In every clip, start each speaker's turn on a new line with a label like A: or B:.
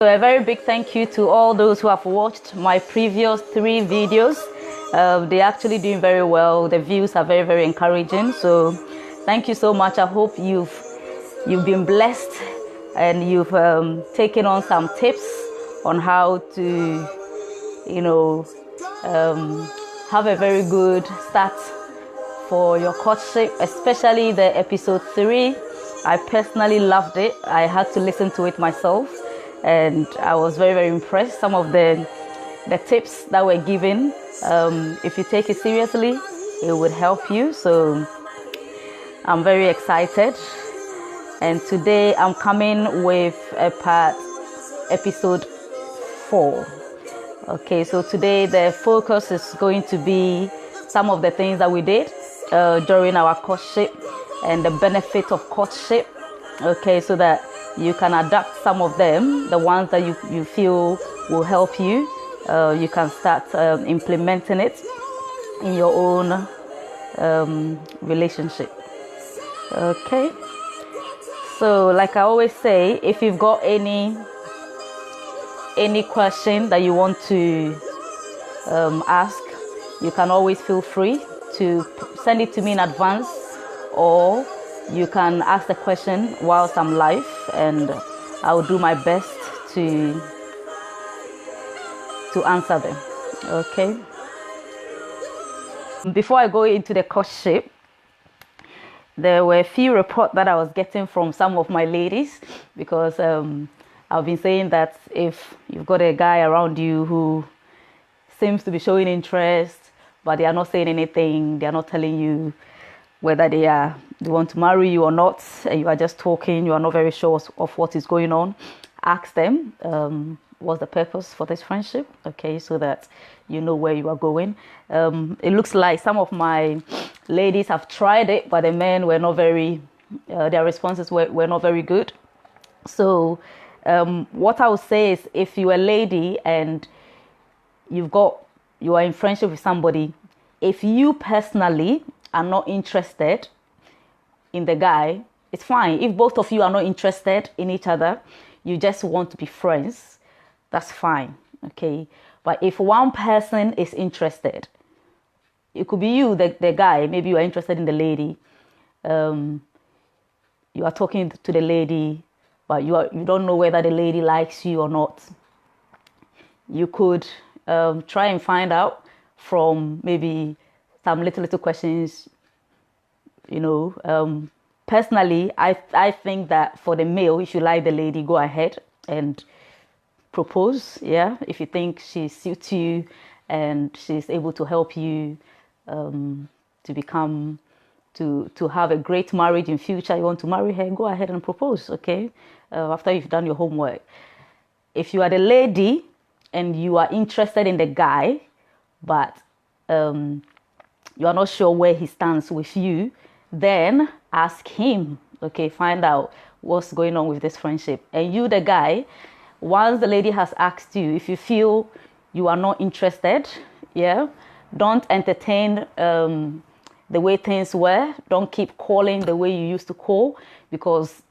A: So a very big thank you to all those who have watched my previous 3 videos. They're actually doing very well. The views are very, very encouraging. So thank you so much. I hope you've been blessed and you've taken on some tips on how to, have a very good start for your courtship, especially the episode 3. I personally loved it. I had to listen to it myself, and I was very, very impressed. Some of the tips that were given, if you take it seriously, it would help you. So I'm very excited, and today I'm coming with episode 4. Okay, so today the focus is going to be some of the things that we did during our courtship and the benefit of courtship. Okay, so that you can adapt some of them, the ones that you feel will help you. You can start implementing it in your own relationship. Okay, so like I always say, if you've got any question that you want to ask, you can always feel free to send it to me in advance, or you can ask the question whilst I'm live, and I'll do my best to answer them. Okay. Before I go into the courtship, there were a few reports that I was getting from some of my ladies, because I've been saying that if you've got a guy around you who seems to be showing interest, but they are not saying anything, they are not telling you whether they want to marry you or not, and you are just talking, you are not very sure of what is going on, ask them what's the purpose for this friendship, okay, so that you know where you are going. It looks like some of my ladies have tried it, but the men were not very, their responses were not very good. So what I would say is, if you're a lady and you are in friendship with somebody, if you personally are not interested in the guy, it's fine. If both of you are not interested in each other, you just want to be friends, that's fine, okay? But if one person is interested, it could be you, the guy, maybe you are interested in the lady, you are talking to the lady, but you don't know whether the lady likes you or not. You could try and find out from maybe some little questions. Personally, I think that for the male, if you like the lady, go ahead and propose. Yeah, if you think she suits you and she's able to help you to have a great marriage in future, you want to marry her, go ahead and propose. Okay, after you've done your homework. If you are the lady and you are interested in the guy, but you are not sure where he stands with you, then ask him. Okay, find out what's going on with this friendship. And you, the guy, once the lady has asked you, if you feel you are not interested, yeah, don't entertain the way things were. Don't keep calling the way you used to call, because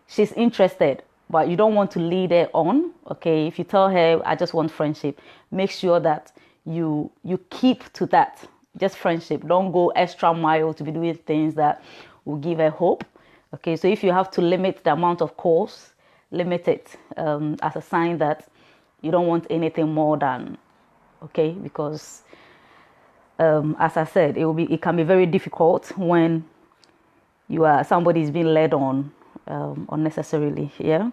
A: she's interested, but you don't want to lead her on. Okay, if you tell her, I just want friendship, make sure that you keep to that, just friendship. Don't go extra mile to be doing things that will give her hope. Okay, so if you have to limit the amount of calls, limit it as a sign that you don't want anything more than, okay, because as I said, it can be very difficult when somebody is being led on unnecessarily. Yeah.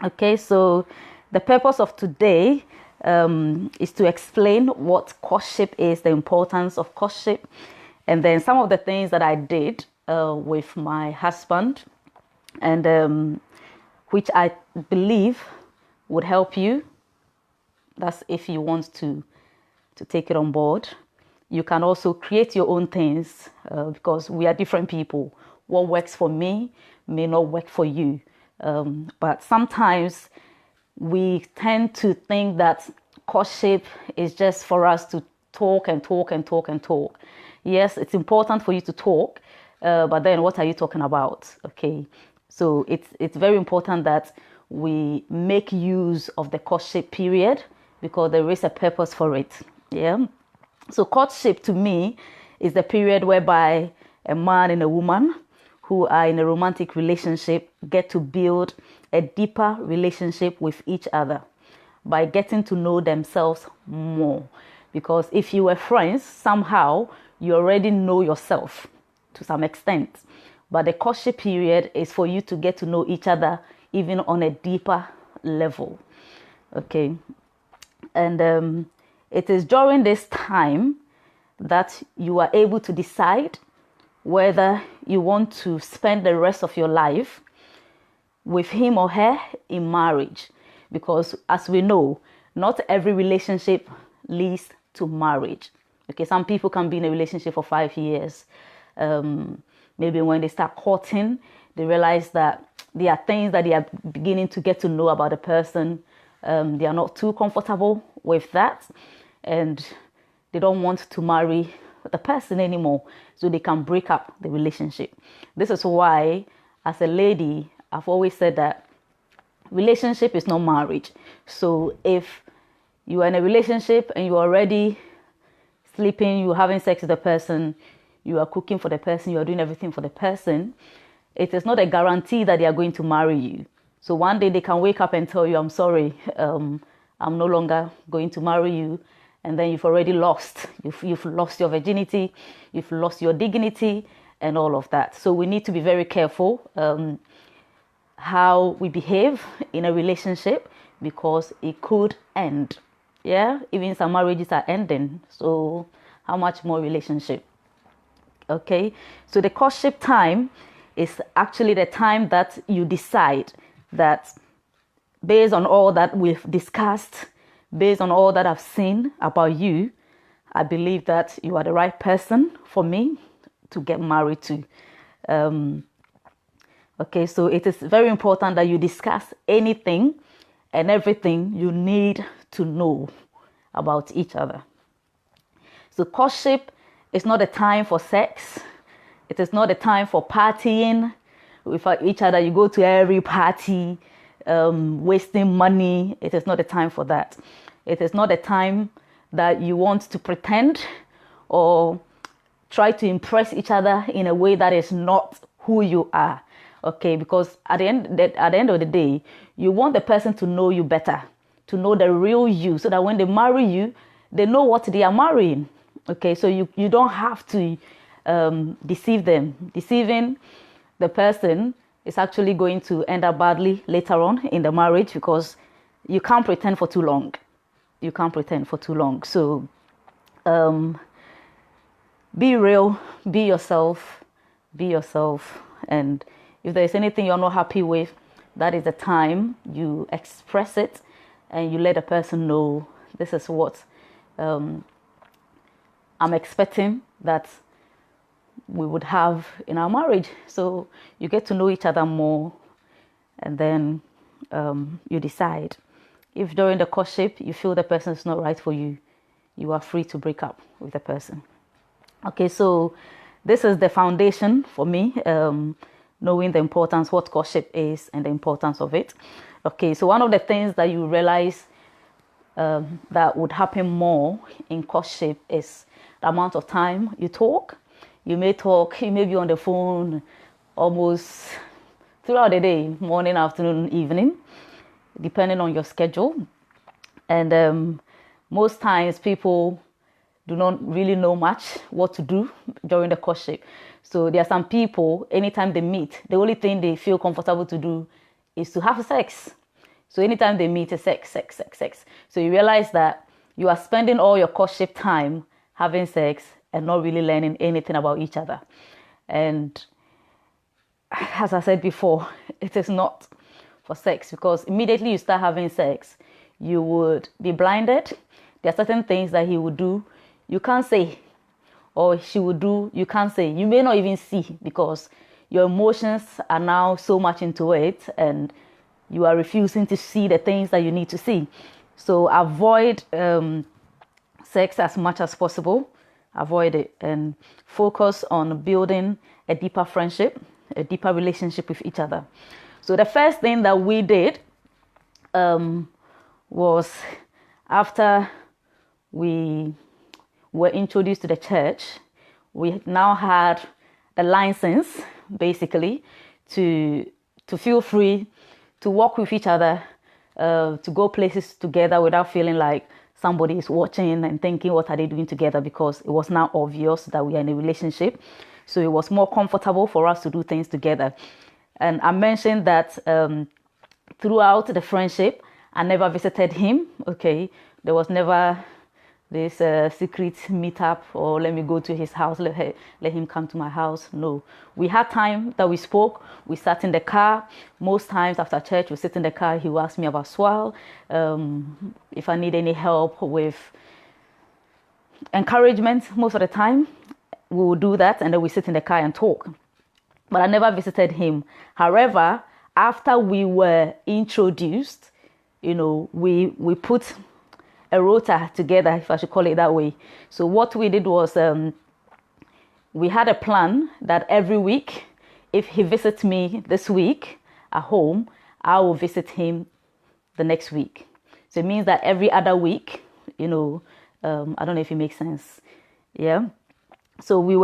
A: Okay, so the purpose of today is to explain what courtship is, the importance of courtship, and then some of the things that I did with my husband, and which I believe would help you. That's if you want to take it on board. You can also create your own things, because we are different people. What works for me may not work for you. But sometimes we tend to think that courtship is just for us to talk and talk and talk and talk. Yes, it's important for you to talk, but then what are you talking about? Okay, so it's very important that we make use of the courtship period because there is a purpose for it. Yeah. So courtship to me is the period whereby a man and a woman who are in a romantic relationship get to build a deeper relationship with each other by getting to know themselves more. Because if you were friends, somehow you already know yourself to some extent. But the courtship period is for you to get to know each other even on a deeper level. Okay. And it is during this time that you are able to decide whether you want to spend the rest of your life with him or her in marriage. Because as we know, not every relationship leads to marriage. Okay, some people can be in a relationship for 5 years. Maybe when they start courting, they realize that there are things that they are beginning to get to know about a person. They are not too comfortable with that, and they don't want to marry the person anymore, so they can break up the relationship. This is why, as a lady, I've always said that relationship is not marriage. So if you are in a relationship and you're already sleeping, you're having sex with the person, you are cooking for the person, you are doing everything for the person, it is not a guarantee that they are going to marry you. So one day they can wake up and tell you, I'm sorry, I'm no longer going to marry you. And then you've already lost. You've lost your virginity, you've lost your dignity and all of that. So we need to be very careful how we behave in a relationship, because it could end. Yeah, even some marriages are ending. So how much more relationship? Okay, so the courtship time is actually the time that you decide that, based on all that we've discussed, based on all that I've seen about you, I believe that you are the right person for me to get married to. Okay, so it is very important that you discuss anything and everything you need to know about each other. So courtship is not a time for sex. It is not a time for partying with each other. You go to every party, wasting money. It is not a time for that. It is not a time that you want to pretend or try to impress each other in a way that is not who you are. Okay, because at the end of the day, you want the person to know you better, to know the real you, so that when they marry you, they know what they are marrying. Okay, so you don't have to deceive them. Deceiving the person is actually going to end up badly later on in the marriage, because you can't pretend for too long. You can't pretend for too long. So be real, be yourself, and if there's anything you're not happy with, that is the time you express it and you let the person know, this is what I'm expecting that we would have in our marriage. So you get to know each other more, and then you decide. If during the courtship you feel the person is not right for you, you are free to break up with the person. Okay, so this is the foundation for me, knowing the importance, what courtship is and the importance of it. Okay, so one of the things that you realize that would happen more in courtship is the amount of time you talk. You may be on the phone almost throughout the day, morning, afternoon, evening, depending on your schedule. And most times people do not really know much what to do during the courtship. So there are some people, anytime they meet, the only thing they feel comfortable to do is to have sex. So anytime they meet, it's sex. So you realize that you are spending all your courtship time having sex and not really learning anything about each other. And as I said before, it is not for sex, because immediately you start having sex, you would be blinded. There are certain things that he would do you can't say, or she would do you can't say. You may not even see, because your emotions are now so much into it and you are refusing to see the things that you need to see. So avoid sex as much as possible. Avoid it and focus on building a deeper friendship, a deeper relationship with each other. So the first thing that we did was after we were introduced to the church. We now had a license, basically, to feel free to walk with each other, to go places together without feeling like somebody is watching and thinking, what are they doing together? Because it was now obvious that we are in a relationship. So it was more comfortable for us to do things together. And I mentioned that throughout the friendship, I never visited him. Okay, there was never this secret meetup or let me go to his house, let him come to my house. No, we had time that we spoke. We sat in the car. Most times after church, we sit in the car. He would ask me about Swal, if I need any help with encouragement. Most of the time, we will do that, and then we sit in the car and talk. But I never visited him. However, after we were introduced, we put a rota together, if I should call it that way. So what we did was we had a plan that every week, if he visits me this week at home, I will visit him the next week. So it means that every other week, I don't know if it makes sense. Yeah. So we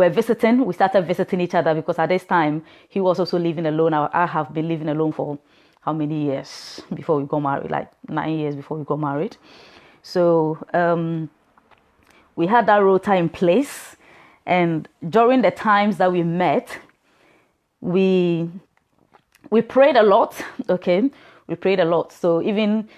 A: started visiting each other because at this time, he was also living alone. I have been living alone for how many years before we got married? Like 9 years before we got married. So we had that rota in place. And during the times that we met, we prayed a lot. Okay, we prayed a lot. So even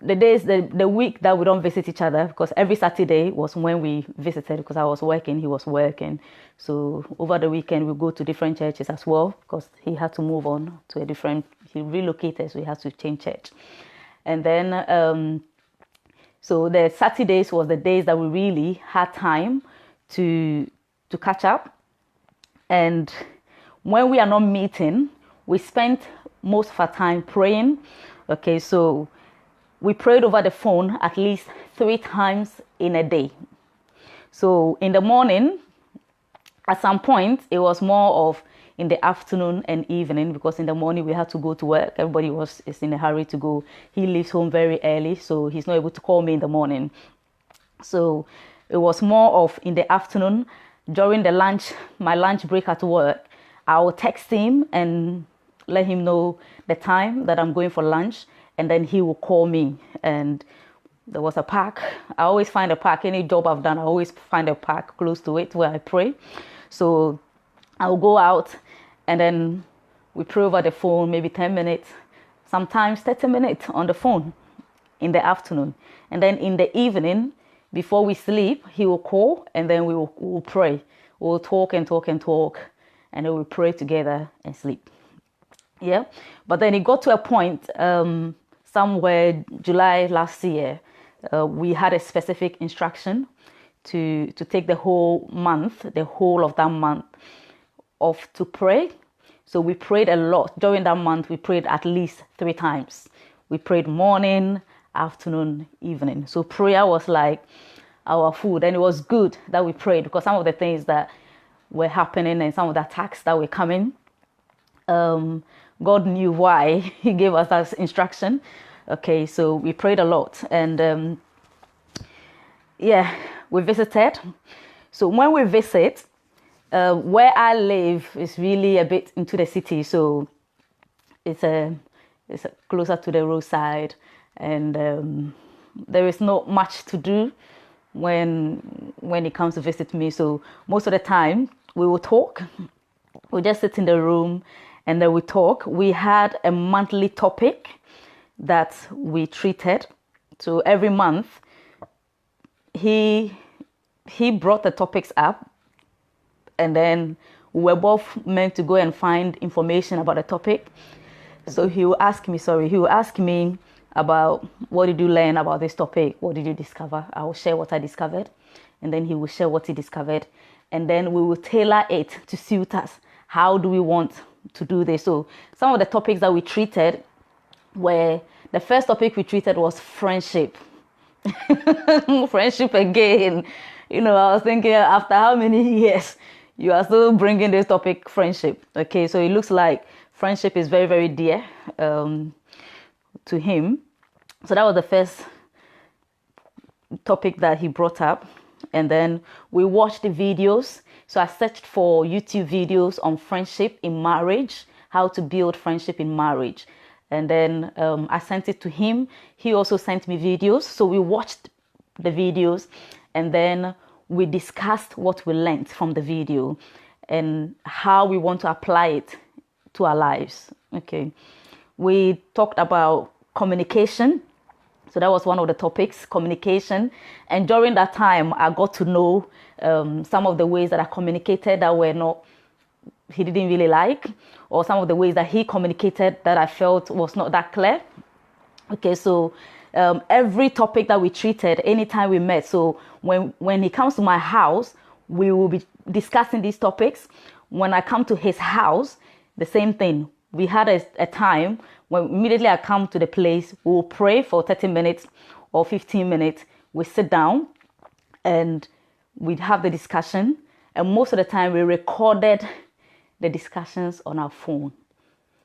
A: the days, the week that we don't visit each other, because every Saturday was when we visited, because I was working, he was working. So over the weekend, we go to different churches as well, because he had to move on to he relocated, so he had to change church. And then, so the Saturdays was the days that we really had time to catch up. And when we are not meeting, we spent most of our time praying. Okay, so we prayed over the phone at least 3 times in a day. So in the morning, at some point, it was more of in the afternoon and evening, because in the morning we had to go to work. Everybody is in a hurry to go. He leaves home very early, so he's not able to call me in the morning. So it was more of in the afternoon. During my lunch break at work, I will text him and let him know the time that I'm going for lunch. And then he will call me, and there was a park. I always find a park. Any job I've done, I always find a park close to it where I pray. So I'll go out, and then we pray over the phone, maybe 10 minutes, sometimes 30 minutes on the phone in the afternoon. And then in the evening, before we sleep, he will call, and then we'll pray. We'll talk and talk and talk, and then we'll pray together and sleep. Yeah, but then it got to a point somewhere July last year, we had a specific instruction to take the whole of that month off to pray. So we prayed a lot. During that month, we prayed at least 3 times. We prayed morning, afternoon, evening. So prayer was like our food, and it was good that we prayed, because some of the things that were happening and some of the attacks that were coming, God knew why he gave us that instruction. Okay, so we prayed a lot, and we visited. So when we visit, where I live is really a bit into the city, so it's closer to the roadside, and there is not much to do when he comes to visit me. So most of the time we will talk. We just sit in the room and then we talk. We had a monthly topic that we treated. So every month he brought the topics up, and then we were both meant to go and find information about the topic. So he will ask me about, what did you learn about this topic? What did you discover? I will share what I discovered, and then he will share what he discovered, and then we will tailor it to suit us. How do we want to do this? So some of the topics that we treated were, the first topic we treated was friendship. Friendship again. I was thinking, after how many years you are still bringing this topic, friendship. Okay, so it looks like friendship is very, very dear to him. So that was the first topic that he brought up. And then we watched the videos. So I searched for YouTube videos on friendship in marriage, how to build friendship in marriage. And then I sent it to him. He also sent me videos. So we watched the videos, and then we discussed what we learned from the video and how we want to apply it to our lives. Okay. We talked about communication. So that was one of the topics, communication. And during that time, I got to know some of the ways that I communicated that were not, he didn't really like, or some of the ways that he communicated that I felt was not that clear. Okay, so every topic that we treated, anytime we met, so when he comes to my house, we will be discussing these topics. When I come to his house, the same thing. We had a time when immediately I come to the place, we'll pray for 30 minutes or 15 minutes. We sit down and we'd have the discussion. And most of the time we recorded the discussions on our phone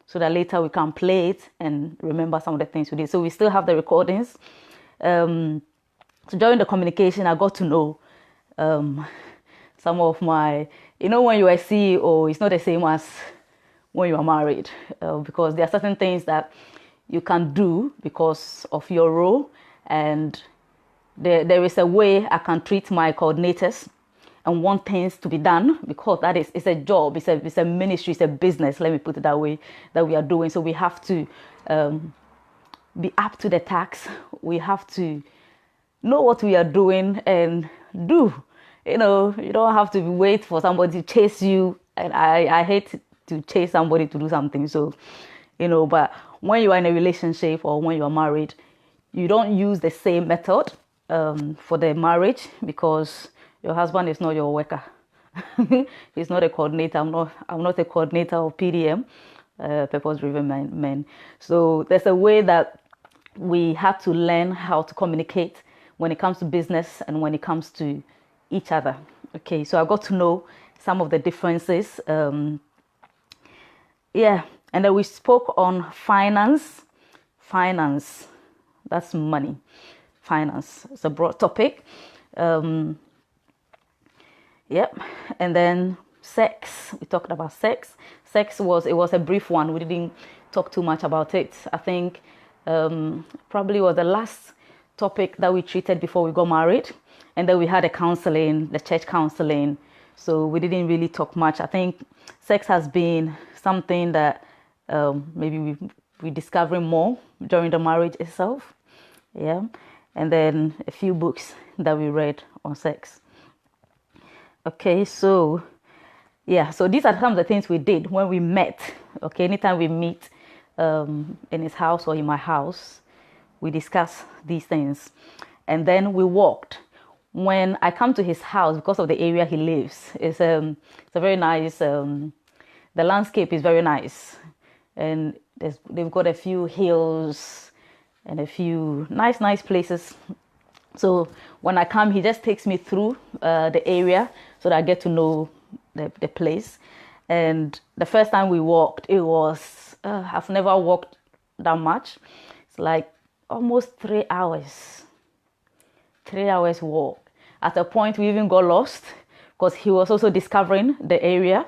A: so that later we can play it and remember some of the things we did. So we still have the recordings. So during the communication, I got to know some of my, when you are a CEO, it's not the same as when you are married, because there are certain things that you can do because of your role, and there is a way I can treat my coordinators and want things to be done, because it's a job, it's a ministry, it's a business, let me put it that way, that we are doing. So we have to be up to the task. We have to know what we are doing and do. You don't have to wait for somebody to chase you, and I hate to chase somebody to do something. So, but when you are in a relationship or when you are married, you don't use the same method for the marriage, because your husband is not your worker. He's not a coordinator. I'm not a coordinator of PDM, purpose-driven men. So there's a way that we have to learn how to communicate when it comes to business and when it comes to each other. Okay, so I got to know some of the differences. And then we spoke on finance. Finance, that's money. Finance, it's a broad topic. And then sex. We talked about sex. Sex was a brief one. We didn't talk too much about it. I think probably was the last topic that we treated before we got married. And then we had the church counseling. So we didn't really talk much. I think sex has been something that maybe we're discovering more during the marriage itself. Yeah. And then a few books that we read on sex. Okay, so these are some of the things we did when we met. Okay, anytime we meet in his house or in my house, we discuss these things. And then we walked. When I come to his house, because of the area he lives, it's a very nice, the landscape is very nice. And they've got a few hills and a few nice places. So when I come, he just takes me through the area so that I get to know the place. And the first time we walked, it was, I've never walked that much. It's like almost 3 hours. 3 hours walk. At a point, we even got lost because he was also discovering the area.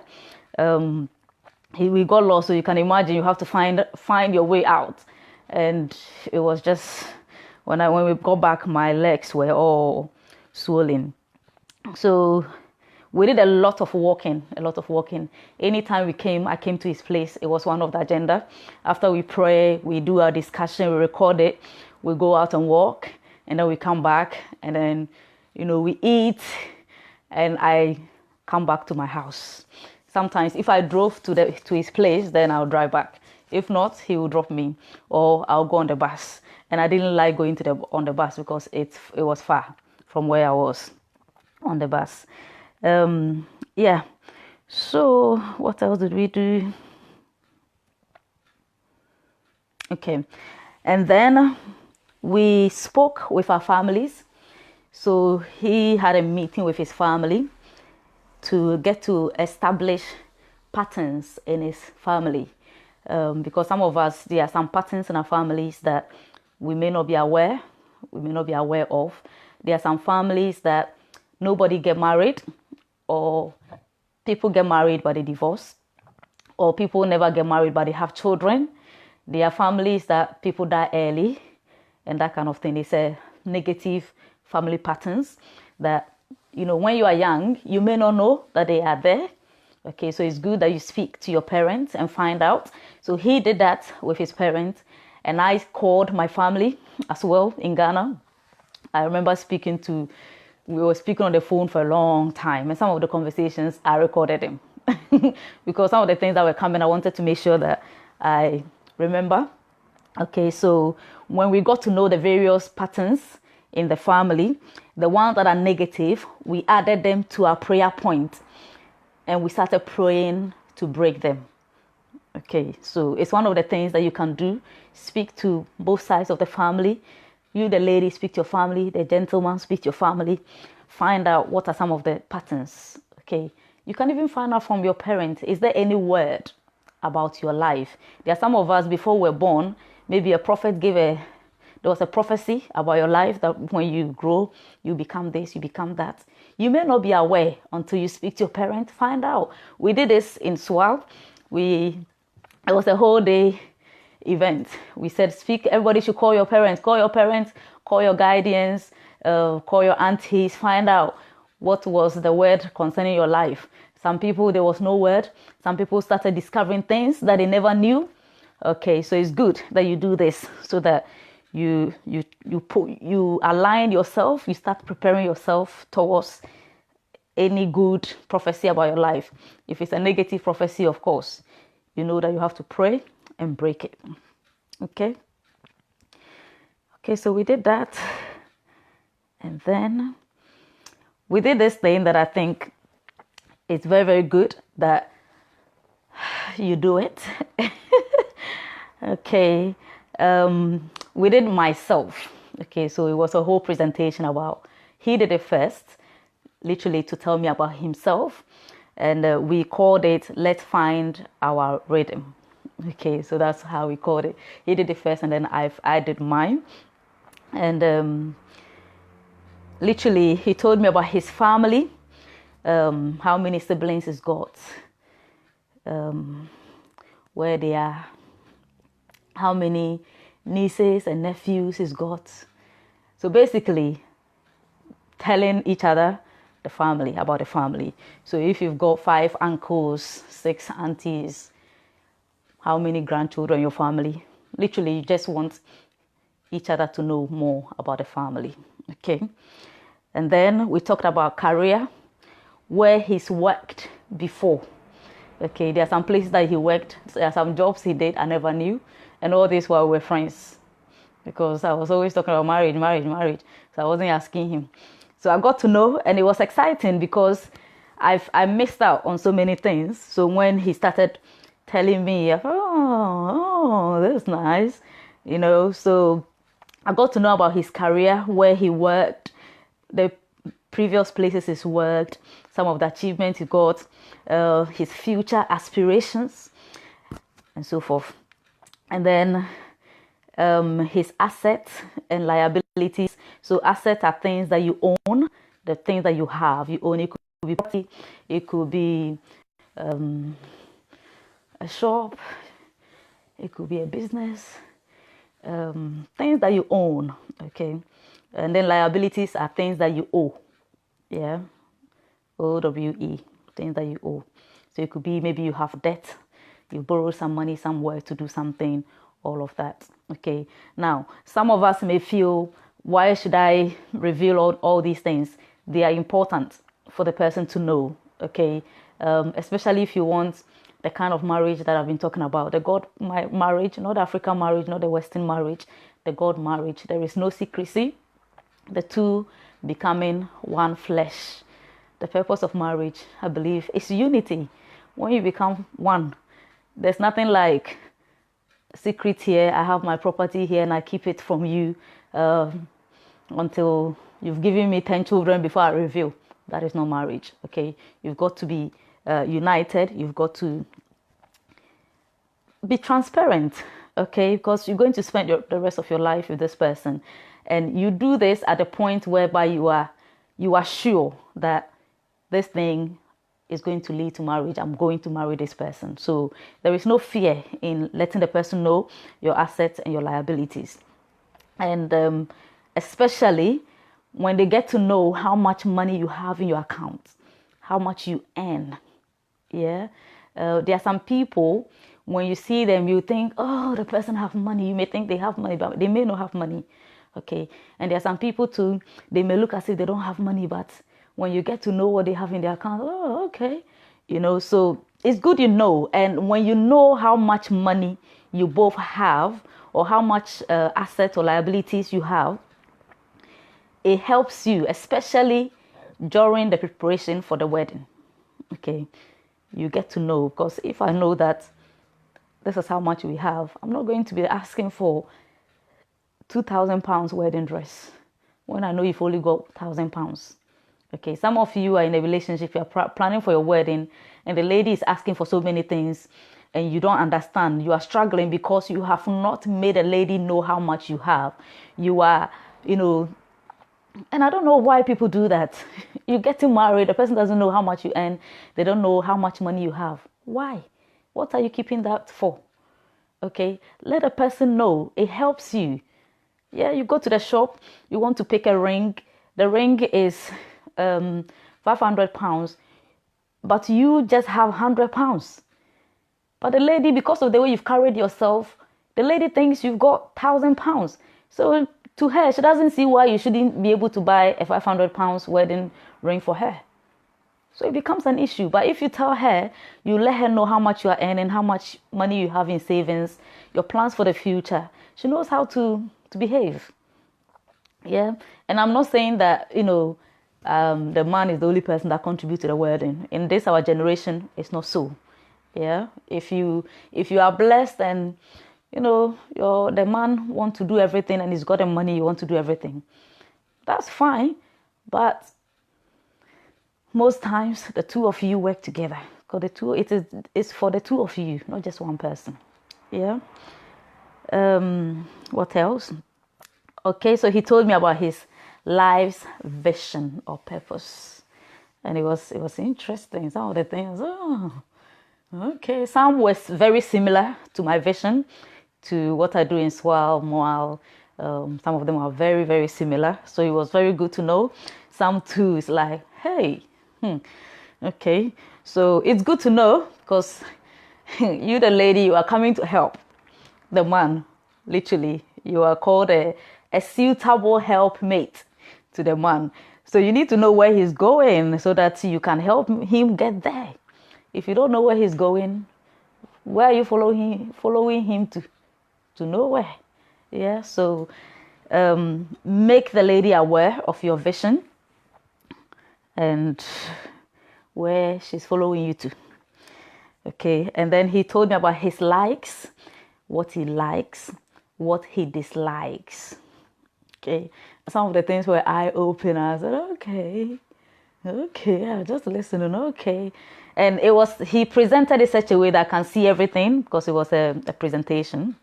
A: We got lost, so you can imagine you have to find your way out. And it was just, when we got back, my legs were all swollen. So we did a lot of walking. Anytime I came to his place, it was one of the agenda. After we pray, we do our discussion, we record it, we go out and walk, and then we come back, and then, we eat, and I come back to my house. Sometimes if I drove to his place, then I'll drive back. If not, he will drop me, or I'll go on the bus. And I didn't like going on the bus because it was far from where I was on the bus. So what else did we do? Okay. And then we spoke with our families. So he had a meeting with his family to get to establish patterns in his family. Because some of us, there are some patterns in our families that we may not be aware, of. There are some families that nobody get married, or people get married but they divorce, or people never get married but they have children. There are families that people die early and that kind of thing. It's a negative family patterns that, when you are young, you may not know that they are there. Okay, so it's good that you speak to your parents and find out. So he did that with his parents, and I called my family as well in Ghana. I remember we were speaking on the phone for a long time, and some of the conversations I recorded them because some of the things that were coming, I wanted to make sure that I remember. Okay, so when we got to know the various patterns in the family, the ones that are negative, we added them to our prayer point and we started praying to break them. Okay, so it's one of the things that you can do. Speak to both sides of the family. You, the lady, speak to your family. The gentleman, speak to your family. Find out what are some of the patterns. Okay, you can even find out from your parents. Is there any word about your life? There are some of us, before we're born, maybe a prophet there was a prophecy about your life that when you grow, you become this, you become that. You may not be aware until you speak to your parents. Find out. We did this in Swal. It was a whole day event. We said, everybody should call your parents, call your guardians, call your aunties, find out what was the word concerning your life. Some people, there was no word. Some people started discovering things that they never knew. Okay, so it's good that you do this so that you align yourself, you start preparing yourself towards any good prophecy about your life. If it's a negative prophecy, of course, you know that you have to pray and break it. Okay, so we did that, and then we did this thing that I think is very, very good that you do it. Okay, we did myself. Okay, so it was a whole presentation about, he did it first, literally to tell me about himself, and we called it Let's Find Our Rhythm. Okay, so that's how we called it. He did it first, and then I did mine, and literally he told me about his family, how many siblings he's got, where they are, how many nieces and nephews he's got. So basically telling each other about the family. So if you've got 5 uncles, 6 aunties, how many grandchildren in your family, literally you just want each other to know more about the family. Okay, and then we talked about career, where he's worked before. Okay, there are some places that he worked, there are some jobs he did I never knew, and all this while we're friends, because I was always talking about marriage, so I wasn't asking him. So I got to know, and it was exciting because I missed out on so many things. So when he started telling me, oh, that's nice, so I got to know about his career, where he worked, the previous places he's worked, some of the achievements he got, his future aspirations, and so forth. And then his assets and liabilities. So assets are things that you own, the things that you have. You own, it could be property, it could be a shop, it could be a business, things that you own. Okay, and then liabilities are things that you owe. Yeah, OWE, things that you owe. So it could be maybe you have debt, you borrow some money somewhere to do something, all of that. Okay, now some of us may feel, why should I reveal all these things? They are important for the person to know. Okay, especially if you want the kind of marriage that I've been talking about, the God marriage, not the African marriage, not the Western marriage, the God marriage. There is no secrecy, the two becoming one flesh. The purpose of marriage, I believe, is unity. When you become one, there's nothing like secret here. I have my property here and I keep it from you until you've given me 10 children before I reveal. That is not marriage. Okay, you've got to be united. You've got to be transparent. okay? Because you're going to spend the rest of your life with this person, and you do this at a point whereby you are sure that this thing is going to lead to marriage. I'm going to marry this person. So there is no fear in letting the person know your assets and your liabilities. And especially when they get to know how much money you have in your account, how much you earn. Yeah. There are some people, when you see them, you think, oh, the person have money. You may think they have money, but they may not have money. Okay. And there are some people too, they may look as if they don't have money, but when you get to know what they have in their account, oh, okay. So it's good, and when you know how much money you both have, or how much assets or liabilities you have, it helps you, especially during the preparation for the wedding. Okay, you get to know, because if I know that this is how much we have, I'm not going to be asking for £2,000 wedding dress when I know you've only got £1,000. Okay, some of you are in a relationship, you're planning for your wedding, and the lady is asking for so many things, and you don't understand. You are struggling because you have not made a lady know how much you have. You are, and I don't know why people do that. You get married, the person doesn't know how much you earn. They don't know how much money you have. Why? What are you keeping that for? Okay, let a person know. It helps you. Yeah, you go to the shop, you want to pick a ring. The ring is £500, but you just have £100. But the lady, because of the way you've carried yourself, the lady thinks you've got £1,000. So to her, she doesn't see why you shouldn't be able to buy a £500 wedding ring for her. So it becomes an issue. But if you tell her, you let her know how much you are earning, how much money you have in savings, your plans for the future, she knows how to behave. Yeah. And I'm not saying that, the man is the only person that contributes to the wedding. In this our generation, it's not so. Yeah. If you are blessed and the man want to do everything and he's got the money, you want to do everything, that's fine. But most times the two of you work together, because it's for the two of you, not just one person. Yeah. What else? Okay, so he told me about his life's vision or purpose, and it was interesting. Some of the things, okay, some was very similar to my vision, to what I do in Swal Moal. Some of them are very, very similar, so it was very good to know. Some too is like, hey, okay, so it's good to know, because you, the lady, you are coming to help the man. Literally, you are called a suitable helpmate to the man. So you need to know where he's going so that you can help him get there. If you don't know where he's going, where are you following him to nowhere? Yeah. So make the lady aware of your vision and where she's following you to. Okay. And then he told me about his likes, what he likes, what he dislikes. Okay, some of the things were eye-opening. I said, okay, I'm just listening. Okay, and he presented it such a way that I can see everything, because it was a presentation,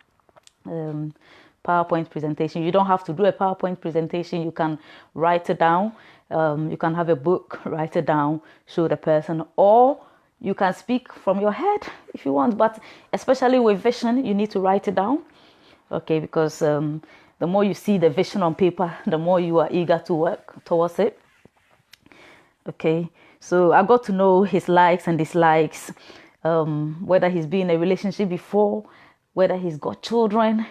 A: PowerPoint presentation. You don't have to do a PowerPoint presentation. You can write it down. You can have a book, write it down, show the person, or you can speak from your head if you want. But especially with vision, you need to write it down. Okay, because the more you see the vision on paper, the more you are eager to work towards it. Okay, so I got to know his likes and dislikes, whether he's been in a relationship before, whether he's got children.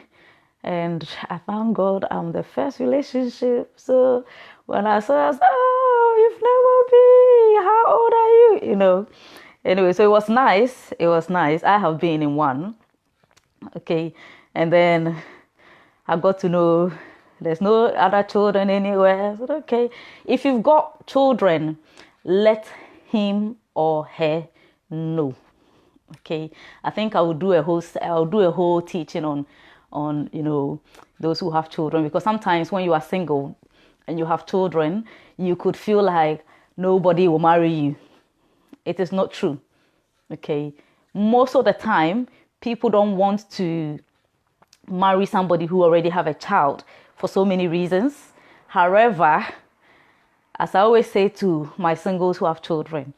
A: And I thank God I'm the first relationship. So when I saw, I said, oh, you've never been, how old are you? Anyway, so it was nice. I have been in one. Okay, and then I got to know there's no other children anywhere. I said, okay, if you've got children, let him or her know. Okay, I think I'll do a whole teaching on those who have children, because sometimes when you are single and you have children, you could feel like nobody will marry you. It is not true. Okay, most of the time people don't want to marry somebody who already have a child for so many reasons. However, as I always say to my singles who have children,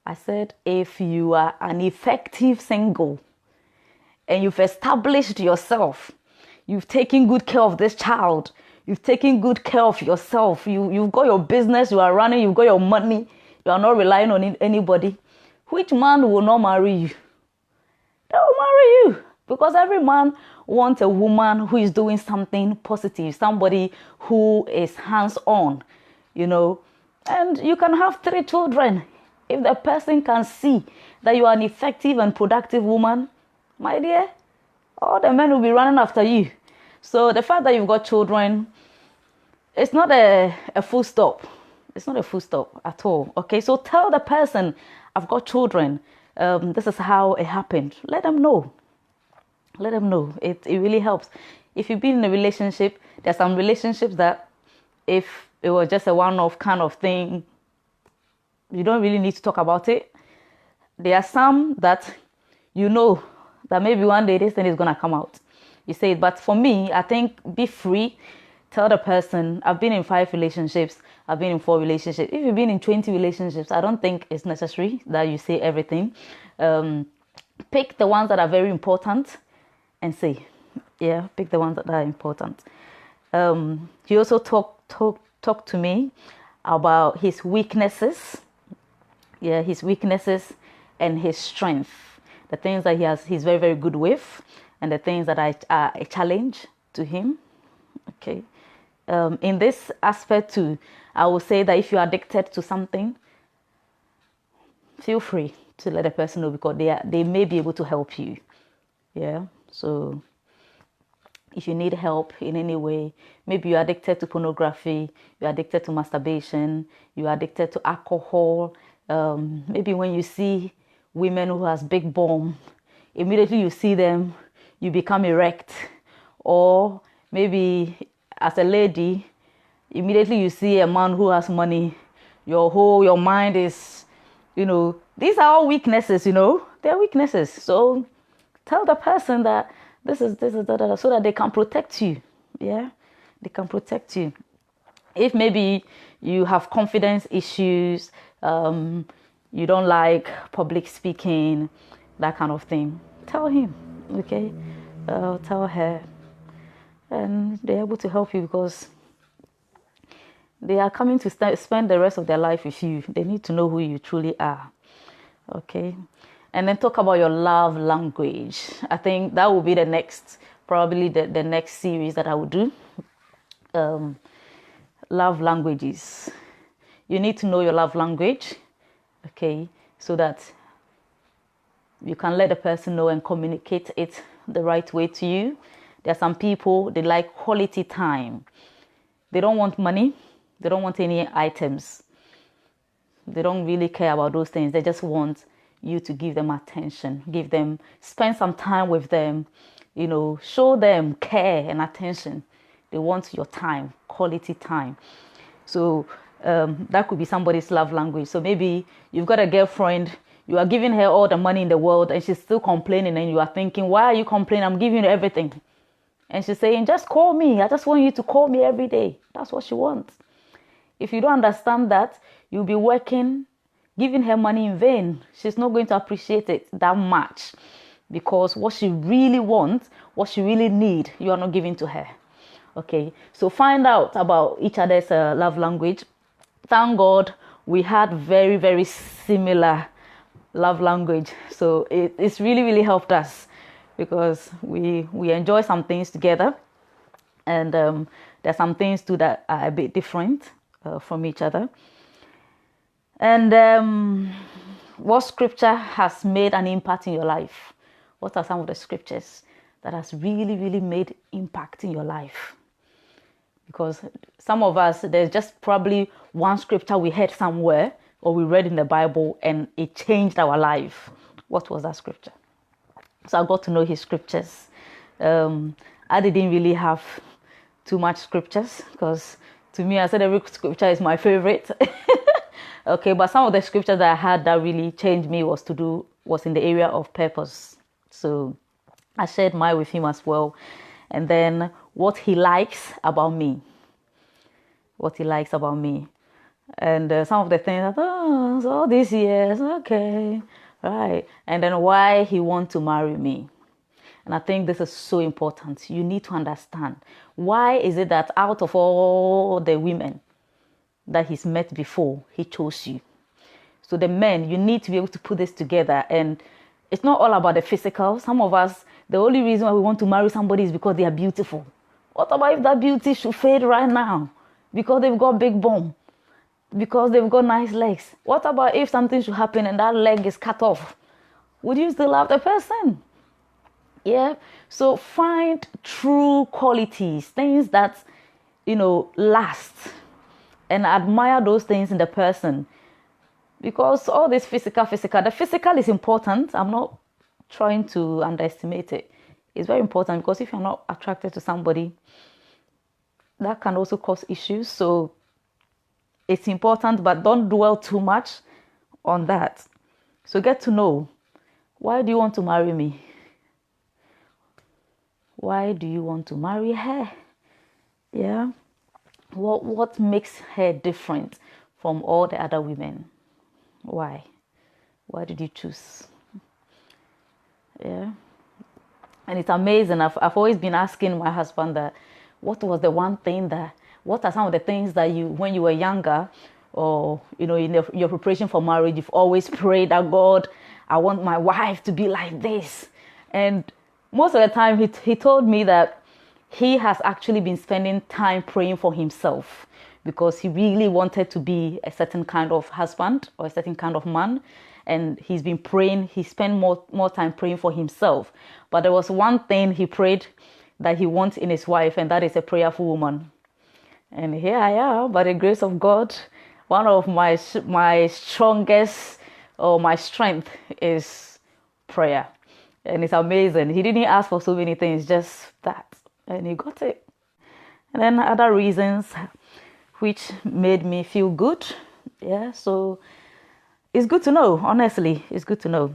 A: I said, if you are an effective single and you've established yourself, you've taken good care of this child, you've taken good care of yourself, you've got your business, you are running, you've got your money, you are not relying on anybody, which man will not marry you? They will marry you. Because every man wants a woman who is doing something positive, somebody who is hands-on, and you can have 3 children. If the person can see that you are an effective and productive woman, my dear, all the men will be running after you. So the fact that you've got children, it's not a full stop. It's not a full stop at all. Okay, so tell the person, I've got children. This is how it happened. Let them know. Let them know. It really helps. If you've been in a relationship, there's some relationships that if it was just a one-off kind of thing, you don't really need to talk about it. There are some that that maybe one day this thing is going to come out. You say it. But for me, I think be free. Tell the person, I've been in 5 relationships. I've been in 4 relationships. If you've been in 20 relationships, I don't think it's necessary that you say everything. Pick the ones that are very important and say, pick the ones that are important. He also talked to me about his weaknesses. His weaknesses and his strength. The things that he's very, very good with, and the things that are a challenge to him. Okay. In this aspect too, I will say that if you are addicted to something, feel free to let the person know, because they may be able to help you. Yeah. So if you need help in any way, maybe you're addicted to pornography, you're addicted to masturbation, you're addicted to alcohol. Maybe when you see women who has big bum, immediately you see them, you become erect. Or maybe as a lady, immediately you see a man who has money, your mind is, these are all weaknesses, they're weaknesses. So tell the person that this is so that they can protect you. Yeah, they can protect you. If maybe you have confidence issues, you don't like public speaking, that kind of thing, tell him, okay? Tell her. And they're able to help you, because they are coming to spend the rest of their life with you. They need to know who you truly are, okay? And then talk about your love language. I think that will be the next, probably the next series that I will do. Love languages. You need to know your love language, okay, so that you can let the person know and communicate it the right way to you. There are some people, they like quality time. They don't want money. They don't want any items. They don't really care about those things. They just want you to give them attention, spend some time with them, show them care and attention. They want your time, quality time. So that could be somebody's love language. So maybe you've got a girlfriend, you are giving her all the money in the world, and she's still complaining, and you are thinking, why are you complaining? I'm giving you everything. And she's saying, just call me. I just want you to call me every day. That's what she wants. If you don't understand that, you'll be working, giving her money in vain. She's not going to appreciate it that much, because what she really wants, what she really needs, you are not giving to her. Okay, so find out about each other's love language. Thank God we had very, very similar love language. So it's really, really helped us, because we enjoy some things together, and there's some things too that are a bit different from each other. And what scripture has made an impact in your life? What are some of the scriptures that has really, really made impact in your life? Because some of us, there's just probably one scripture we heard somewhere or we read in the Bible and it changed our life. What was that scripture? So I got to know his scriptures. I didn't really have too much scriptures, because to me, I said every scripture is my favorite. Okay, but some of the scriptures that I had that really changed me was in the area of purpose. So I shared mine with him as well. and then what he likes about me. What he likes about me. And some of the things, oh, so all these years, okay, right. And then why he wants to marry me. And I think this is so important. You need to understand. Why is it that out of all the women that he's met before, he chose you? So the men, you need to be able to put this together. And it's not all about the physical. Some of us, the only reason why we want to marry somebody is because they are beautiful. What about if that beauty should fade right now? Because they've got big bum. Because they've got nice legs. What about if something should happen and that leg is cut off? Would you still love the person? Yeah. So find true qualities, things that, last, and admire those things in the person. Because all this physical, the physical is important. I'm not trying to underestimate it. It's very important, because if you're not attracted to somebody, that can also cause issues. So it's important, but don't dwell too much on that. So get to know, why do you want to marry me? Why do you want to marry her? Yeah. What makes her different from all the other women? Why? Why did you choose? Yeah. And it's amazing. I've always been asking my husband that, what are some of the things that you, when you were younger, or, in your preparation for marriage, you've always prayed that, God, I want my wife to be like this. And most of the time he told me that he has actually been spending time praying for himself, because he really wanted to be a certain kind of husband or a certain kind of man. And he's been praying, he spent more time praying for himself. But there was one thing he prayed that he wants in his wife, and that is a prayerful woman. And here I am, by the grace of God, one of my strongest, or my strength, is prayer. And it's amazing. He didn't ask for so many things, just that. And he got it. And then other reasons which made me feel good. Yeah, so it's good to know, honestly. It's good to know.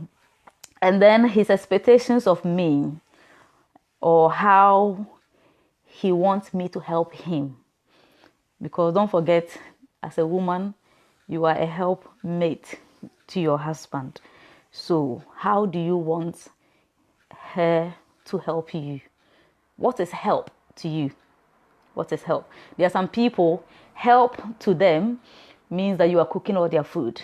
A: And then his expectations of me, or how he wants me to help him. Because don't forget, as a woman, you are a helpmate to your husband. So how do you want her to help you? What is help to you? What is help? There are some people, help to them means that you are cooking all their food.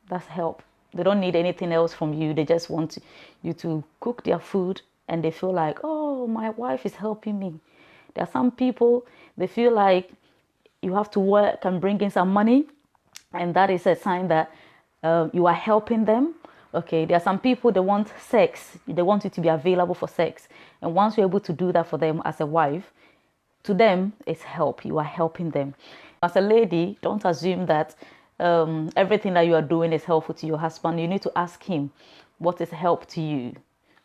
A: That's help. They don't need anything else from you. They just want you to cook their food, and they feel like, oh, my wife is helping me. There are some people, they feel like you have to work and bring in some money, and that is a sign that you are helping them. Okay, there are some people, they want sex. They want you to be available for sex. And once you're able to do that for them as a wife, to them, it's help. You are helping them. As a lady, don't assume that everything that you are doing is helpful to your husband. You need to ask him, what is help to you?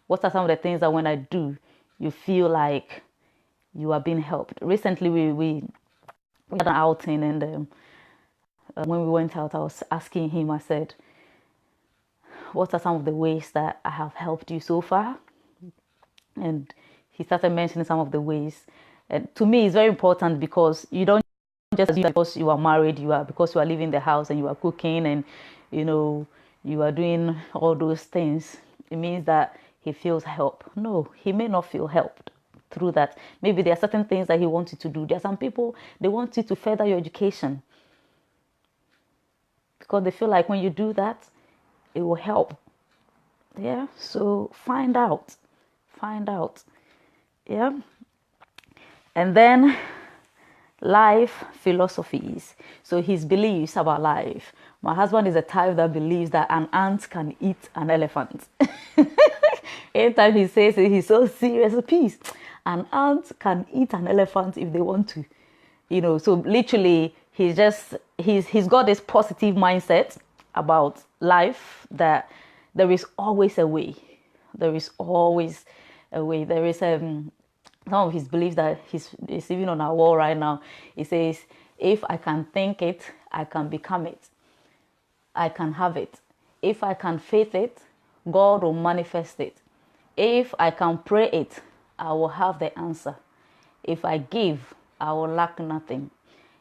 A: What are some of the things that when I do, you feel like you are being helped? Recently, we had an outing, and when we went out, I was asking him, I said, what are some of the ways that I have helped you so far? And he started mentioning some of the ways. And to me, it's very important, because you don't just because you are married, because you are leaving the house and you are cooking and you are doing all those things. It means that he feels help. No, he may not feel helped through that. Maybe there are certain things that he wants you to do. There are some people, they want you to further your education, because they feel like when you do that, it will help. Yeah, so find out. Yeah. And then life philosophies. So his beliefs about life. My husband is a type that believes that an ant can eat an elephant. Anytime he says it, he's so serious. Peace. An ant can eat an elephant if they want to. So literally he's got this positive mindset about life, that there is always a way. There is always a way. There is some of his beliefs that he's even on our wall right now. He says, if I can think it, I can become it. I can have it. If I can faith it, God will manifest it. If I can pray it, I will have the answer. If I give, I will lack nothing.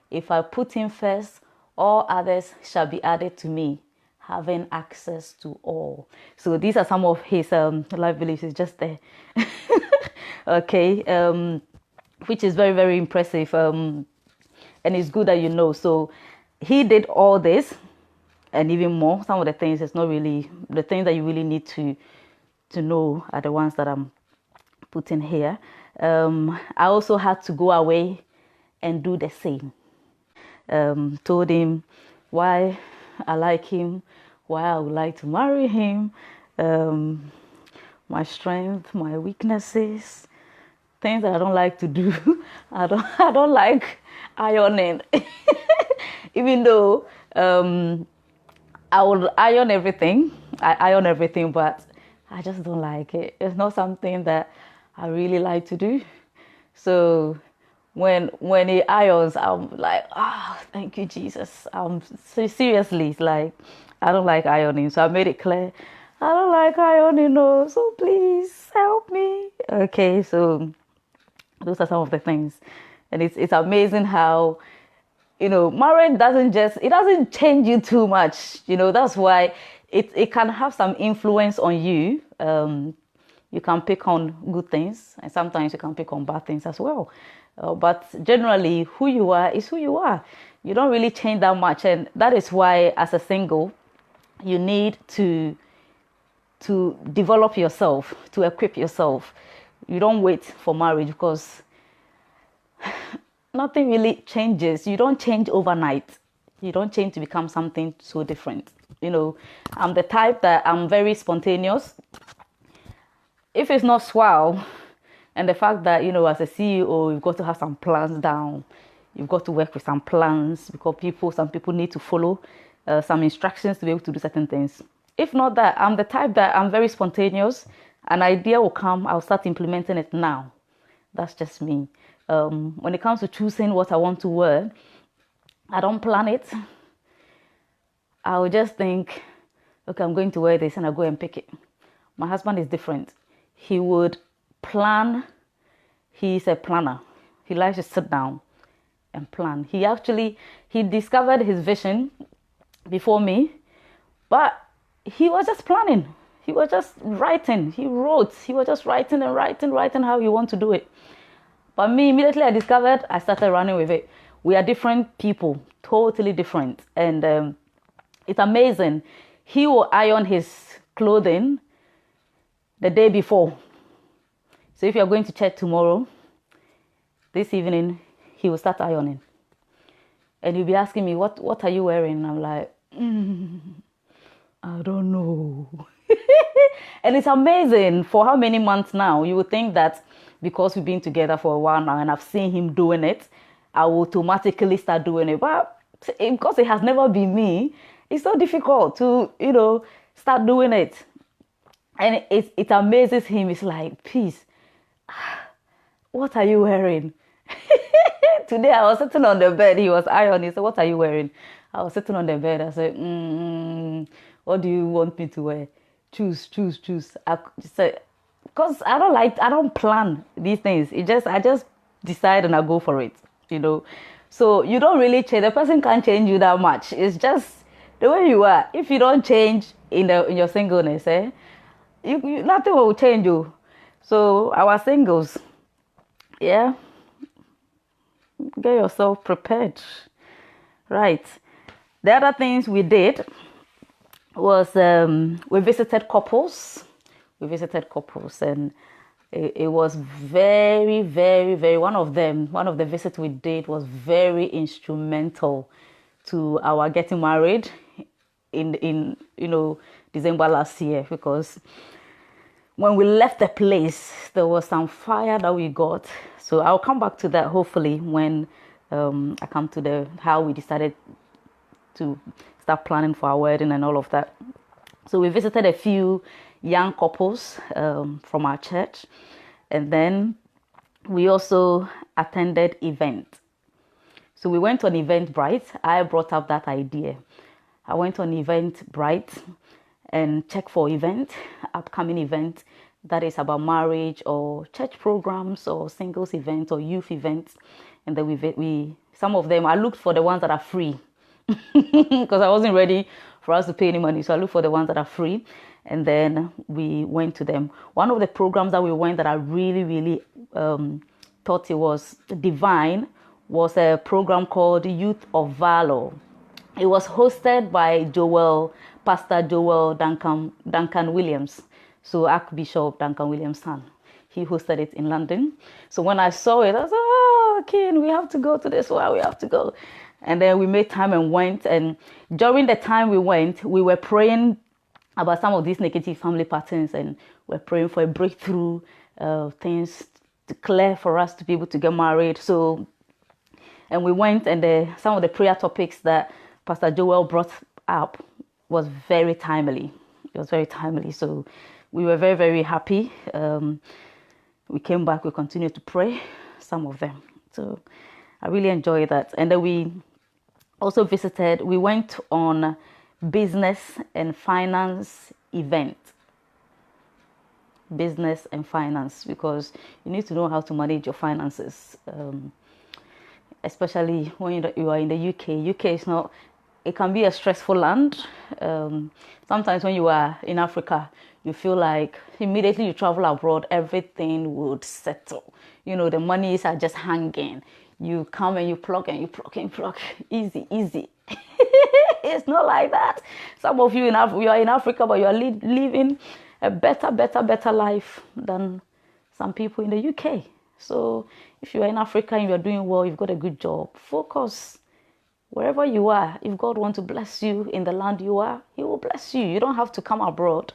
A: If I put him first, all others shall be added to me, having access to all. So these are some of his life beliefs. It's just there. Okay, which is very, very impressive. And it's good that you know. So he did all this and even more. Some of the things, it's not really the things that you really need to know are the ones that I'm putting here. I also had to go away and do the same. Told him why I like him, why I would like to marry him, my strength, my weaknesses, things that I don't like to do. I don't like ironing, even though I would iron everything. I iron everything, but I just don't like it. It's not something that I really like to do. So when he irons, I'm like, thank you, Jesus. So seriously, it's like, I don't like ironing. So I made it clear, I don't like ironing, no. So please help me. Okay, so those are some of the things. And it's amazing how, marriage doesn't change you too much. That's why it can have some influence on you. You can pick on good things, and sometimes you can pick on bad things as well. But generally, who you are is who you are. You don't really change that much. And that is why, as a single, you need to develop yourself, to equip yourself. You don't wait for marriage, because nothing really changes. You don't change overnight. You don't change to become something so different. I'm the type that I'm very spontaneous. If it's not swell, and the fact that, as a CEO, you've got to have some plans down. You've got to work with some plans, because some people need to follow some instructions to be able to do certain things. If not that, I'm the type that I'm very spontaneous. An idea will come, I'll start implementing it now. That's just me. When it comes to choosing what I want to wear, I don't plan it. I will just think, okay, I'm going to wear this, and I'll go and pick it. My husband is different. He would plan. He's a planner. He likes to sit down and plan. He discovered his vision before me, but he was just planning. He was just writing. He wrote. He was just writing and writing how he want to do it. But me, immediately I discovered, I started running with it. We are different people, totally different. And it's amazing. He will iron his clothing the day before. So if you're going to church tomorrow, this evening, he will start ironing. And he'll be asking me, what are you wearing? I'm like, I don't know. And it's amazing. For how many months now? You would think that because we've been together for a while now and I've seen him doing it, I will automatically start doing it. But because it has never been me, it's so difficult to, start doing it. And it amazes him. It's like, peace, what are you wearing? Today I was sitting on the bed. He was ironing. He said, what are you wearing? I was sitting on the bed. I said, what do you want me to wear? Choose. I said, because I don't plan these things. I just decide and I go for it, So you don't really change. The person can't change you that much. It's just the way you are. If you don't change in your singleness, nothing will change you. So our singles, get yourself prepared. Right. The other things we did was we visited couples. And it was very, very, very, one of the visits we did was very instrumental to our getting married in December last year, because when we left the place, there was some fire that we got. So I'll come back to that hopefully when I come to how we decided to start planning for our wedding and all of that. So we visited a few young couples from our church, and then we also attended event. So we went on Eventbrite. I brought up that idea. I went on Eventbrite and checked for upcoming event that is about marriage or church programs or singles events or youth events. And then we some of them, I looked for the ones that are free because I wasn't ready for us to pay any money. So I looked for the ones that are free, and then we went to them. One of the programs that we went that I really, really thought it was divine was a program called Youth of Valor. It was hosted by Pastor Joel Duncan Williams. So Archbishop Duncan Williams' son. He hosted it in London. So when I saw it, I was like, oh, King, we have to go to this one. We have to go. And then we made time and went. And during the time we went, we were praying about some of these negative family patterns. And we're praying for a breakthrough, things to clear for us to be able to get married. So, and we went, and some of the prayer topics that Pastor Joel brought up was very timely. It was very timely. So we were very, very happy. We came back, we continued to pray, some of them. So I really enjoyed that. And then we also we went on business and finance event. Business and finance, because you need to know how to manage your finances. Especially when you are in the UK. UK is not, it can be a stressful land. Sometimes when you are in Africa, you feel like immediately you travel abroad, everything would settle. You know, the monies are just hanging. You come and you plug and you plug and plug. Easy, easy. It's not like that. Some of you, you are in Africa, but you are living a better life than some people in the UK. So if you are in Africa and you are doing well, you've got a good job, focus. Wherever you are, if God wants to bless you in the land you are, He will bless you. You don't have to come abroad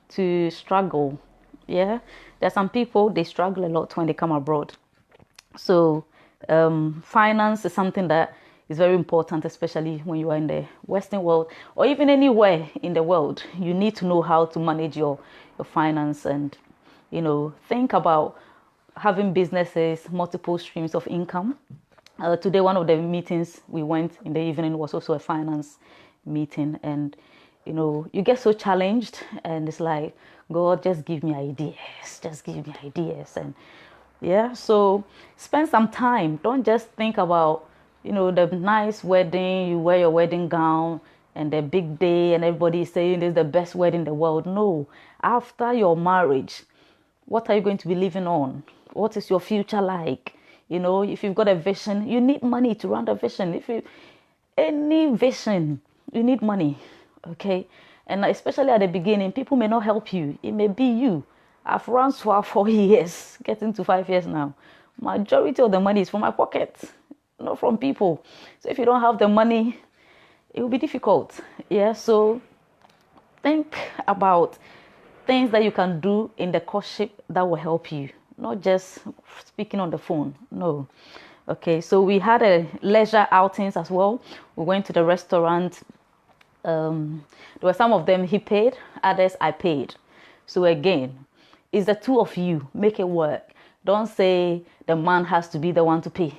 A: to struggle. Yeah, there are some people, they struggle a lot when they come abroad. So finance is something that is very important, especially when you are in the Western world or even anywhere in the world. You need to know how to manage your finance, and think about having businesses, multiple streams of income. Today, one of the meetings we went in the evening was also a finance meeting, and you get so challenged, and it's like, God, just give me ideas, and so spend some time. Don't just think about the nice wedding, you wear your wedding gown and the big day and everybody is saying this is the best wedding in the world. No, after your marriage, what are you going to be living on? What is your future like? If you've got a vision, you need money to run the vision. Any vision, you need money. Okay. And especially at the beginning, people may not help you. It may be you. I've run for 4 years, getting to 5 years now. Majority of the money is from my pocket, not from people. So if you don't have the money, it will be difficult. So think about things that you can do in the courtship that will help you. Not just speaking on the phone. No. Okay, so we had a leisure outings as well. We went to the restaurant. There were some of them he paid, others I paid. So again, it's the two of you. Make it work. Don't say the man has to be the one to pay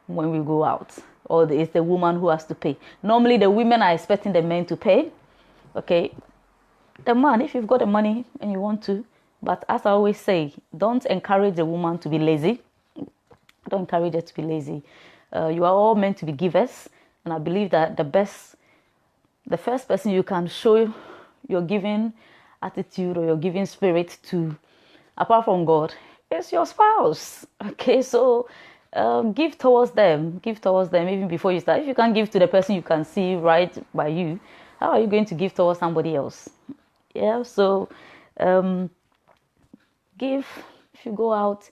A: when we go out, or it's the woman who has to pay. Normally the women are expecting the men to pay. Okay, the man, if you've got the money and you want to. But as I always say, don't encourage a woman to be lazy. Don't encourage her to be lazy. You are all meant to be givers. And I believe that the first person you can show your giving attitude or your giving spirit to, apart from God, is your spouse. Okay, so give towards them. Give towards them even before you start. If you can't give to the person you can see right by you, how are you going to give towards somebody else? So give. If you go out,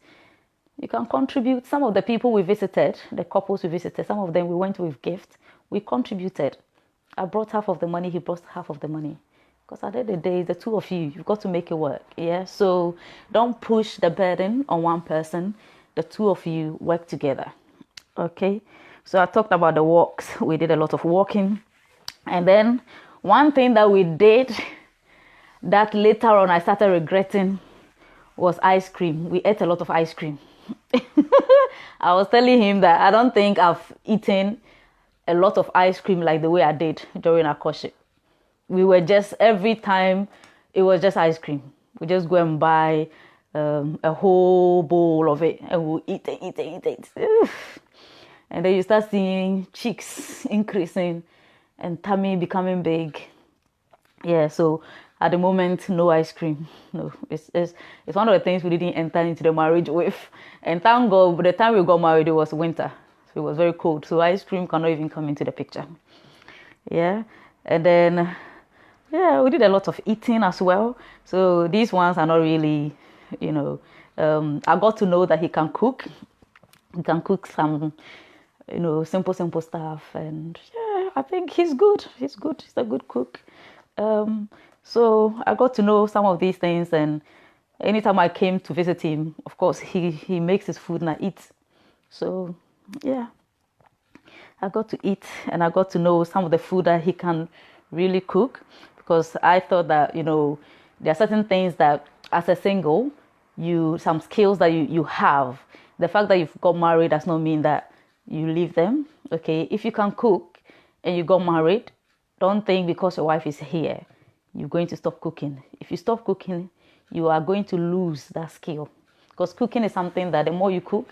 A: you can contribute. Some of the people we visited, the couples we visited, some of them we went with gifts. We contributed. I brought half of the money, he brought half of the money. Because at the end of the day, the two of you, you've got to make it work. So don't push the burden on one person. The two of you work together. Okay. So I talked about the walks. We did a lot of walking. And then one thing that we did that later on I started regretting was ice cream. We ate a lot of ice cream. I was telling him that I don't think I've eaten a lot of ice cream like the way I did during our courtship. We were just, every time it was just ice cream. We just go and buy a whole bowl of it, and we'll eat it. Oof. And then you start seeing cheeks increasing and tummy becoming big. Yeah, so at the moment, no ice cream. No, it's one of the things we didn't enter into the marriage with. And thank God, by the time we got married, it was winter. So it was very cold. So ice cream cannot even come into the picture. Yeah, and then, yeah, we did a lot of eating as well. So these ones are not really, I got to know that he can cook. He can cook some, simple stuff. And yeah, I think he's good. He's good. He's a good cook. So I got to know some of these things, and anytime I came to visit him, of course, he makes his food and I eat. So yeah, I got to eat, and I got to know some of the food that he can really cook, because I thought that, there are certain things that as a single, some skills that you have. The fact that you've got married does not mean that you leave them. Okay, if you can cook and you got married, don't think because your wife is here, you're going to stop cooking. If you stop cooking, you are going to lose that skill. Because cooking is something that the more you cook,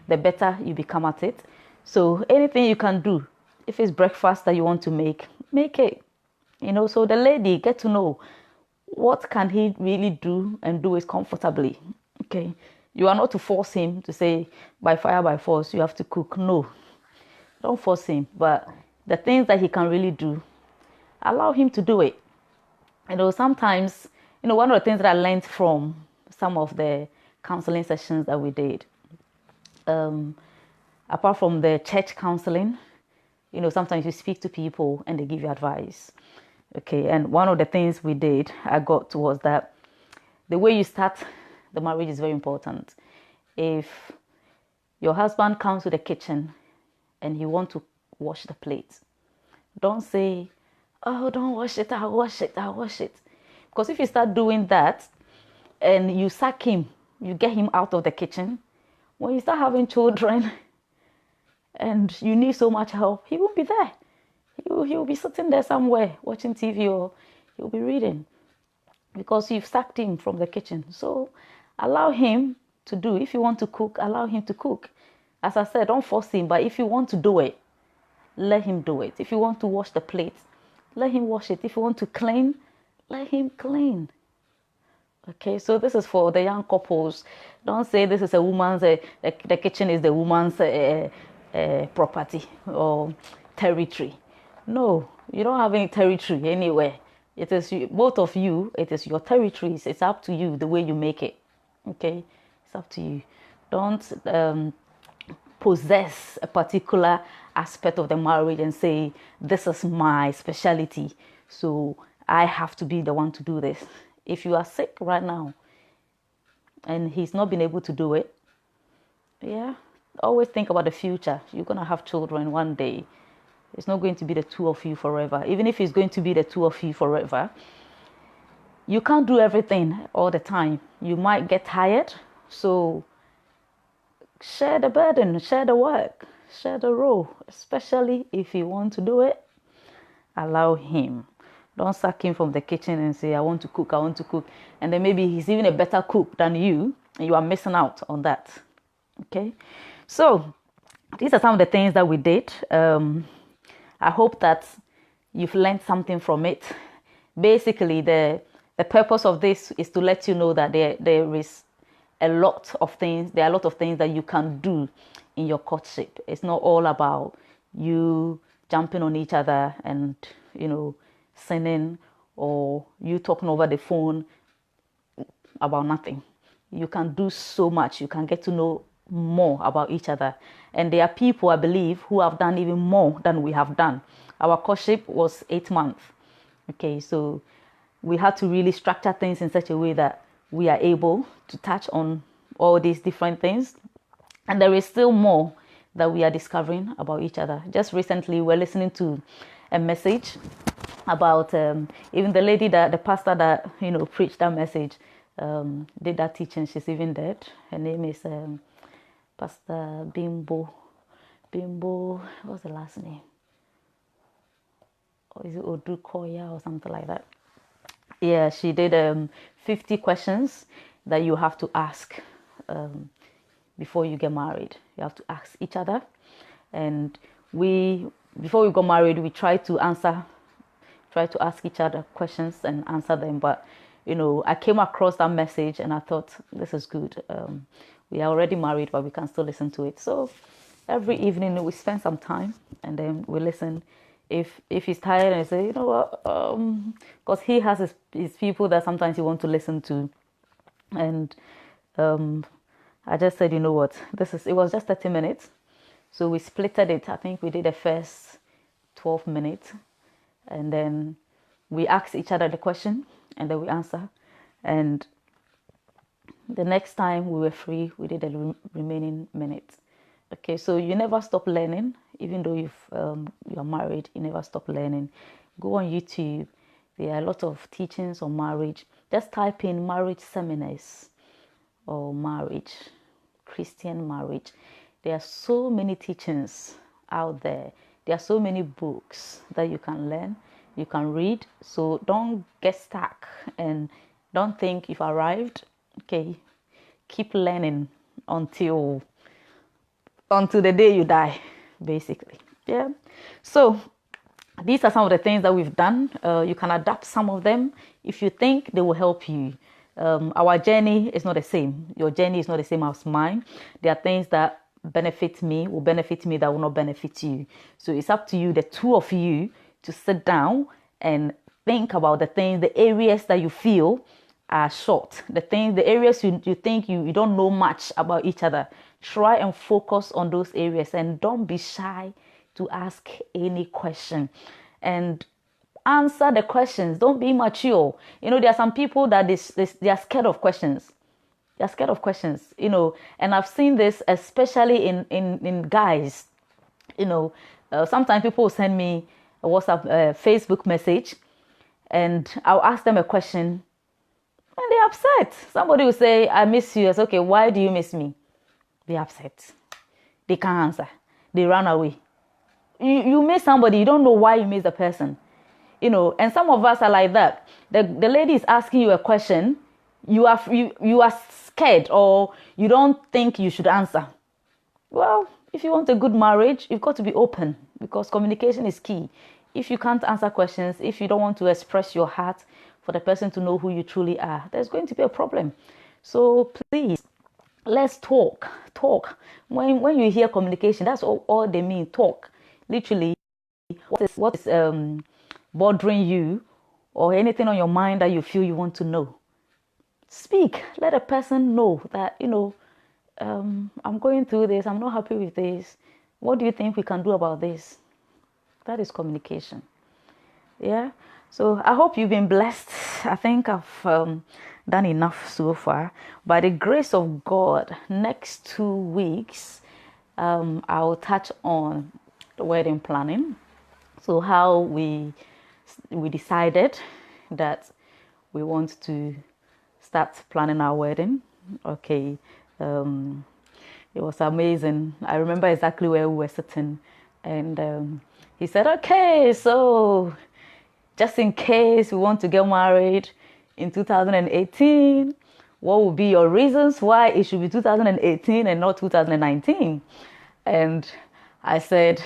A: the better you become at it. So anything you can do, if it's breakfast that you want to make it. So the lady, get to know what can he really do and do it comfortably. Okay. You are not to force him to say, by fire, by force, you have to cook. No, don't force him. But the things that he can really do, allow him to do it. Sometimes, one of the things that I learned from some of the counseling sessions that we did, apart from the church counseling, sometimes you speak to people and they give you advice. Okay, and one of the things we did, I got was that the way you start the marriage is very important. If your husband comes to the kitchen and he wants to wash the plate, don't say, oh, don't wash it, I'll wash it. Because if you start doing that and you sack him, you get him out of the kitchen, when you start having children and you need so much help, he won't be there. He'll be sitting there somewhere watching TV, or he'll be reading, because you've sacked him from the kitchen. So allow him to do. If you want to cook, allow him to cook. As I said, don't force him, but if you want to do it, let him do it. If you want to wash the plate, let him wash it. If you want to clean, let him clean. Okay, so this is for the young couples. Don't say this is a woman's, the kitchen is the woman's property or territory. No, you don't have any territory anywhere. It is both of you. It is your territories. It's up to you the way you make it. Okay, it's up to you. Don't possess a particular aspect of the marriage and say, this is my specialty, so I have to be the one to do this. If you are sick right now and he's not been able to do it, yeah, always think about the future. You're going to have children one day. It's not going to be the two of you forever. Even if it's going to be the two of you forever, you can't do everything all the time. You might get tired. So share the burden, share the work, share the role. Especially if you want to do it, allow him. Don't sack him from the kitchen and say, I want to cook. And then maybe he's even a better cook than you, and you are missing out on that. Okay? So these are some of the things that we did. I hope that you've learned something from it. Basically, the purpose of this is to let you know that there is a lot of things. There are a lot of things that you can do in your courtship. It's not all about you jumping on each other and, sinning, or you talking over the phone about nothing. You can do so much. You can get to know more about each other. And there are people, I believe, who have done even more than we have done. Our courtship was 8 months. Okay, so we had to really structure things in such a way that we are able to touch on all these different things. And there is still more that we are discovering about each other. Just recently, we're listening to a message about even the lady, the pastor that, preached that message, did that teaching. She's even dead. Her name is Pastor Bimbo, what's the last name? Or is it Odukoya or something like that? Yeah, she did 50 questions that you have to ask um, before you get married. You have to ask each other. And before we got married, we tried to ask each other questions and answer them. But, I came across that message and I thought, this is good. We are already married, but we can still listen to it. So every evening we spend some time and then we listen. If he's tired and I say, you know what, because he has his people that sometimes he wants to listen to, and I just said, you know what, it was just 30 minutes, so we splitted it. I think we did the first 12 minutes, and then we asked each other the question, and then we answer, and the next time we were free, we did the remaining minutes. Okay, so you never stop learning, even though you're married. You never stop learning. Go on YouTube. There are a lot of teachings on marriage. Just type in marriage seminars or marriage, Christian marriage. There are so many teachings out there. There are so many books that you can learn, you can read. So don't get stuck and don't think you've arrived. Okay, keep learning until the day you die, basically. Yeah. So these are some of the things that we've done. You can adapt some of them if you think they will help you. Our journey is not the same. Your journey is not the same as mine. There are things that will benefit me, that will not benefit you. So it's up to you, the two of you, to sit down and think about the areas that you feel are short, the areas you think you don't know much about each other. Try and focus on those areas and don't be shy to ask any question and answer the questions. Don't be immature. There are some people that they are scared of questions. They're scared of questions, and I've seen this especially in guys. Sometimes people will send me a WhatsApp, Facebook message, and I'll ask them a question and they're upset. Somebody will say, I miss you. I say, okay, why do you miss me? They're upset. They can't answer. They run away. You miss somebody, you don't know why you miss the person. And some of us are like that. The lady is asking you a question, you are scared or you don't think you should answer. Well, if you want a good marriage, you've got to be open because communication is key. If you can't answer questions, if you don't want to express your heart for the person to know who you truly are, there's going to be a problem. So please, let's talk. When you hear communication, that's all they mean, talk. Literally, what is bothering you or anything on your mind that you feel you want to know. Speak. Let a person know that, I'm going through this. I'm not happy with this. What do you think we can do about this? That is communication. Yeah. So I hope you've been blessed. I think I've done enough so far. By the grace of God, next 2 weeks, I'll touch on the wedding planning. So how we decided that we want to start planning our wedding. Okay. It was amazing. I remember exactly where we were sitting, and he said, okay, so just in case we want to get married in 2018, what would be your reasons why it should be 2018 and not 2019? And I said,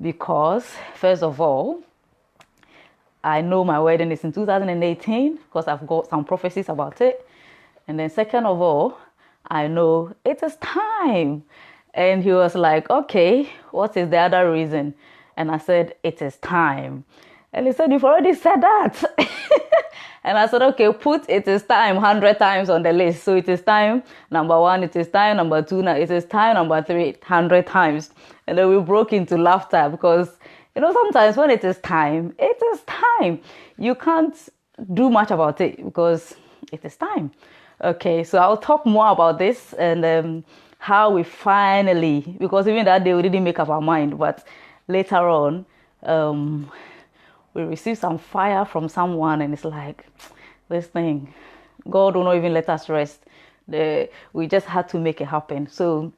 A: because first of all, I know my wedding is in 2018 because I've got some prophecies about it. And then second of all, I know it is time. And he was like, okay, what is the other reason? And I said, it is time. And he said, you've already said that. And I said, okay, put it is time 100 times on the list. So it is time number 1, it is time number 2, it is time number 3, 100 times. And then we broke into laughter because, sometimes when it is time, it is time. You can't do much about it because it is time. Okay, so I'll talk more about this and how we finally, because even that day we didn't make up our mind, but later on, we received some fire from someone and it's like, this thing, God will not even let us rest. We just had to make it happen. So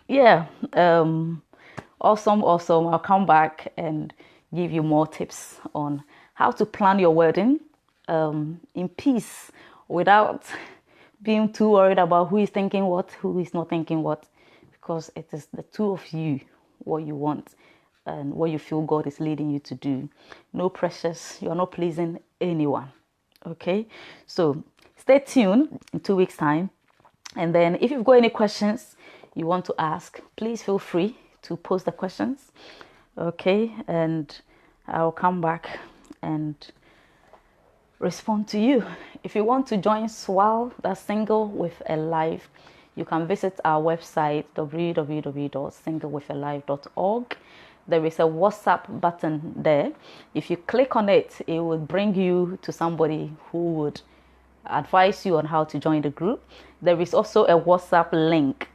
A: yeah, awesome. I'll come back and give you more tips on how to plan your wedding in peace, without being too worried about who is thinking what, who is not thinking what, because it is the two of you, what you want and what you feel God is leading you to do. No pressures. You are not pleasing anyone. Okay, so stay tuned in 2 weeks time, and then if you've got any questions you want to ask, please feel free to post the questions. Okay, and I'll come back and respond to you. If you want to join SWAL, that's Single with a Life, you can visit our website www.singlewithalife.org. There is a WhatsApp button there. If you click on it, it will bring you to somebody who would advise you on how to join the group. There is also a WhatsApp link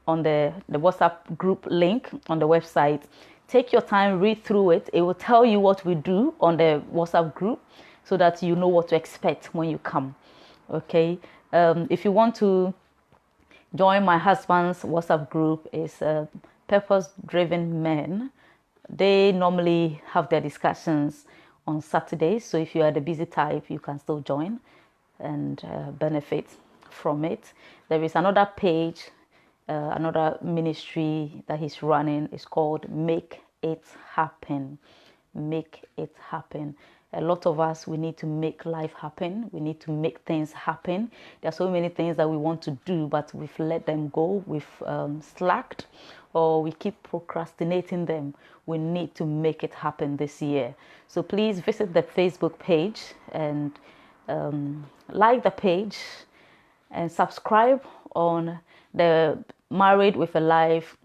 A: on the WhatsApp group link on the website. Take your time, read through it. It will tell you what we do on the WhatsApp group so that you know what to expect when you come. Okay. If you want to join my husband's WhatsApp group, is Purpose-Driven Men. They normally have their discussions on Saturdays. So if you are the busy type, you can still join and benefit from it. There is another page, another ministry that he's running. It's called Make It Happen. Make It Happen. A lot of us, we need to make life happen. We need to make things happen. There are so many things that we want to do, but we've let them go. We've slacked, or we keep procrastinating them. We need to make it happen this year. So please visit the Facebook page and like the page and subscribe on the Married with a Life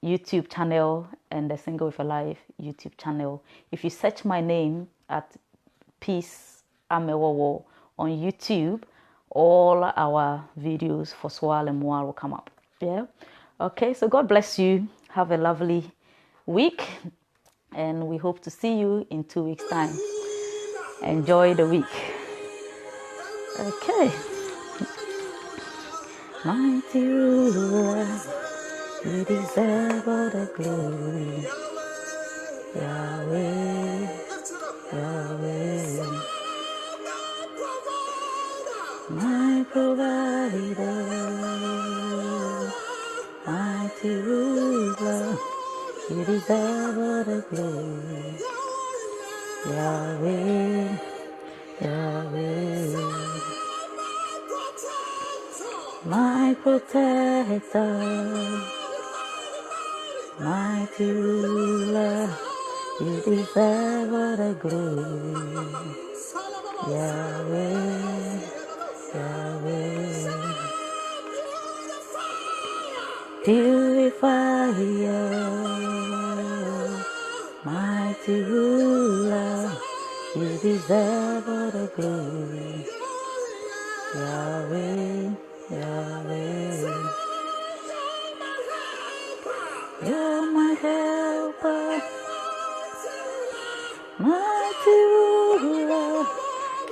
A: YouTube channel and the Single with a Life YouTube channel. If you search my name at Peace Amewowo on YouTube, all our videos for Swal and Moa will come up. Yeah. Okay. So God bless you. Have a lovely week, and we hope to see you in 2 weeks time. Enjoy the week. Okay. Mighty ruler, you deserve all the glory. Yahweh, Yahweh, my provider, mighty ruler, you deserve all the glory. Yahweh, Yahweh, my protector, mighty ruler, you deserve all the glory. Yahweh, Yahweh, purifier, mighty ruler, you deserve all the glory. Yahweh, Yahweh, you're my helper, mighty ruler,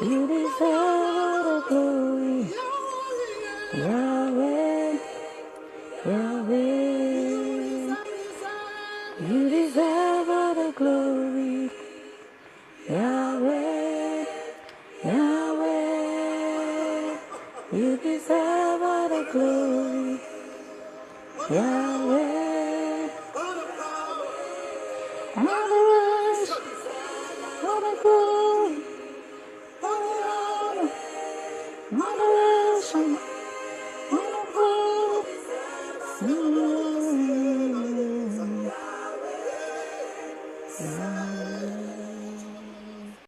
A: you deserve all the glory. Yahweh, Yahweh, you deserve all the glory. Yahweh, Yahweh, you deserve all the glory. Yahweh, all the worship, all the glory, all the honor, all the worship, all the glory.